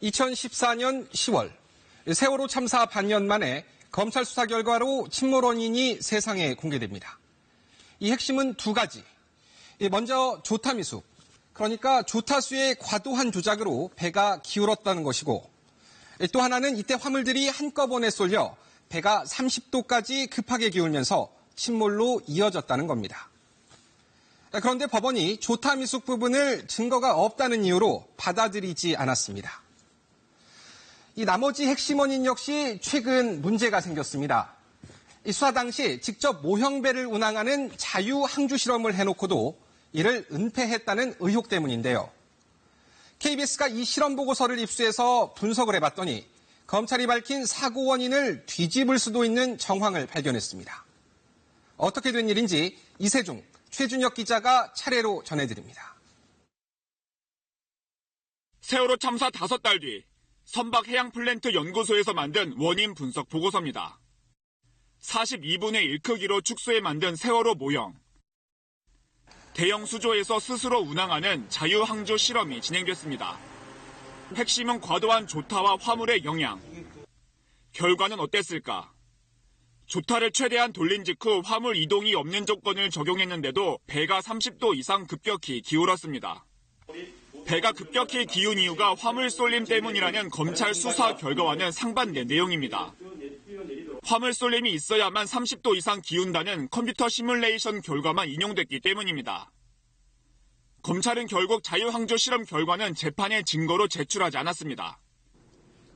2014년 10월 세월호 참사 반년 만에 검찰 수사 결과로 침몰 원인이 세상에 공개됩니다. 이 핵심은 두 가지. 먼저 조타 미숙, 그러니까 조타수의 과도한 조작으로 배가 기울었다는 것이고, 또 하나는 이때 화물들이 한꺼번에 쏠려 배가 30도까지 급하게 기울면서 침몰로 이어졌다는 겁니다. 그런데 법원이 조타 미숙 부분을 증거가 없다는 이유로 받아들이지 않았습니다. 이 나머지 핵심 원인 역시 최근 문제가 생겼습니다. 이 수사 당시 직접 모형배를 운항하는 자유항주 실험을 해놓고도 이를 은폐했다는 의혹 때문인데요. KBS가 이 실험 보고서를 입수해서 분석을 해봤더니 검찰이 밝힌 사고 원인을 뒤집을 수도 있는 정황을 발견했습니다. 어떻게 된 일인지 이세중, 최준혁 기자가 차례로 전해드립니다. 세월호 참사 5달 뒤 선박해양플랜트 연구소에서 만든 원인 분석 보고서입니다. 42분의 1 크기로 축소해 만든 세월호 모형. 대형 수조에서 스스로 운항하는 자유항주 실험이 진행됐습니다. 핵심은 과도한 조타와 화물의 영향. 결과는 어땠을까? 조타를 최대한 돌린 직후 화물 이동이 없는 조건을 적용했는데도 배가 30도 이상 급격히 기울었습니다. 배가 급격히 기운 이유가 화물 쏠림 때문이라는 검찰 수사 결과와는 상반된 내용입니다. 화물 쏠림이 있어야만 30도 이상 기운다는 컴퓨터 시뮬레이션 결과만 인용됐기 때문입니다. 검찰은 결국 자유항주 실험 결과는 재판의 증거로 제출하지 않았습니다.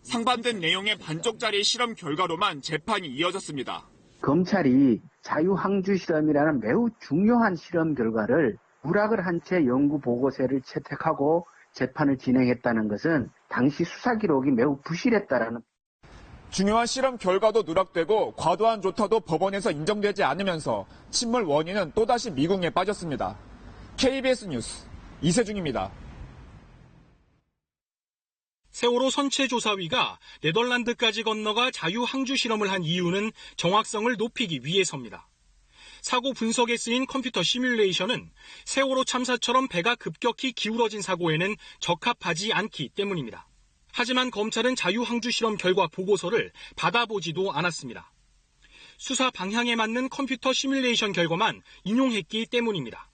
상반된 내용의 반쪽짜리 실험 결과로만 재판이 이어졌습니다. 검찰이 자유항주 실험이라는 매우 중요한 실험 결과를 누락을 한 채 연구 보고서를 채택하고 재판을 진행했다는 것은 당시 수사 기록이 매우 부실했다라는. 중요한 실험 결과도 누락되고 과도한 조타도 법원에서 인정되지 않으면서 침몰 원인은 또다시 미궁에 빠졌습니다. KBS 뉴스 이세중입니다. 세월호 선체조사위가 네덜란드까지 건너가 자유항주 실험을 한 이유는 정확성을 높이기 위해서입니다. 사고 분석에 쓰인 컴퓨터 시뮬레이션은 세월호 참사처럼 배가 급격히 기울어진 사고에는 적합하지 않기 때문입니다. 하지만 검찰은 자유항주 실험 결과 보고서를 받아보지도 않았습니다. 수사 방향에 맞는 컴퓨터 시뮬레이션 결과만 인용했기 때문입니다.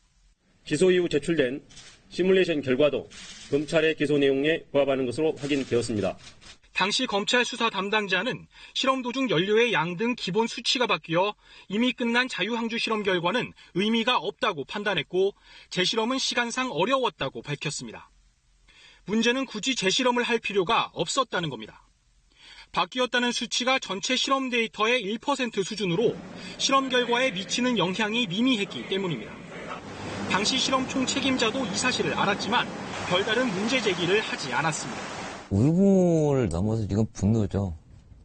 기소 이후 제출된 시뮬레이션 결과도 검찰의 기소 내용에 부합하는 것으로 확인되었습니다. 당시 검찰 수사 담당자는 실험 도중 연료의 양 등 기본 수치가 바뀌어 이미 끝난 자유항주 실험 결과는 의미가 없다고 판단했고 재실험은 시간상 어려웠다고 밝혔습니다. 문제는 굳이 재실험을 할 필요가 없었다는 겁니다. 바뀌었다는 수치가 전체 실험 데이터의 1% 수준으로 실험 결과에 미치는 영향이 미미했기 때문입니다. 당시 실험 총 책임자도 이 사실을 알았지만 별다른 문제 제기를 하지 않았습니다. 울분을 넘어서 지금 분노죠.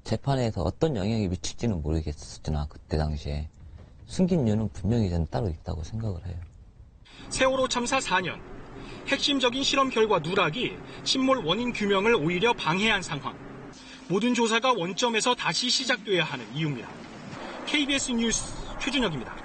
재판에서 어떤 영향이 미칠지는 모르겠으나 그때 당시에 숨긴 이유는 분명히 저는 따로 있다고 생각을 해요. 세월호 참사 4년. 핵심적인 실험 결과 누락이 침몰 원인 규명을 오히려 방해한 상황. 모든 조사가 원점에서 다시 시작돼야 하는 이유입니다. KBS 뉴스 최준혁입니다.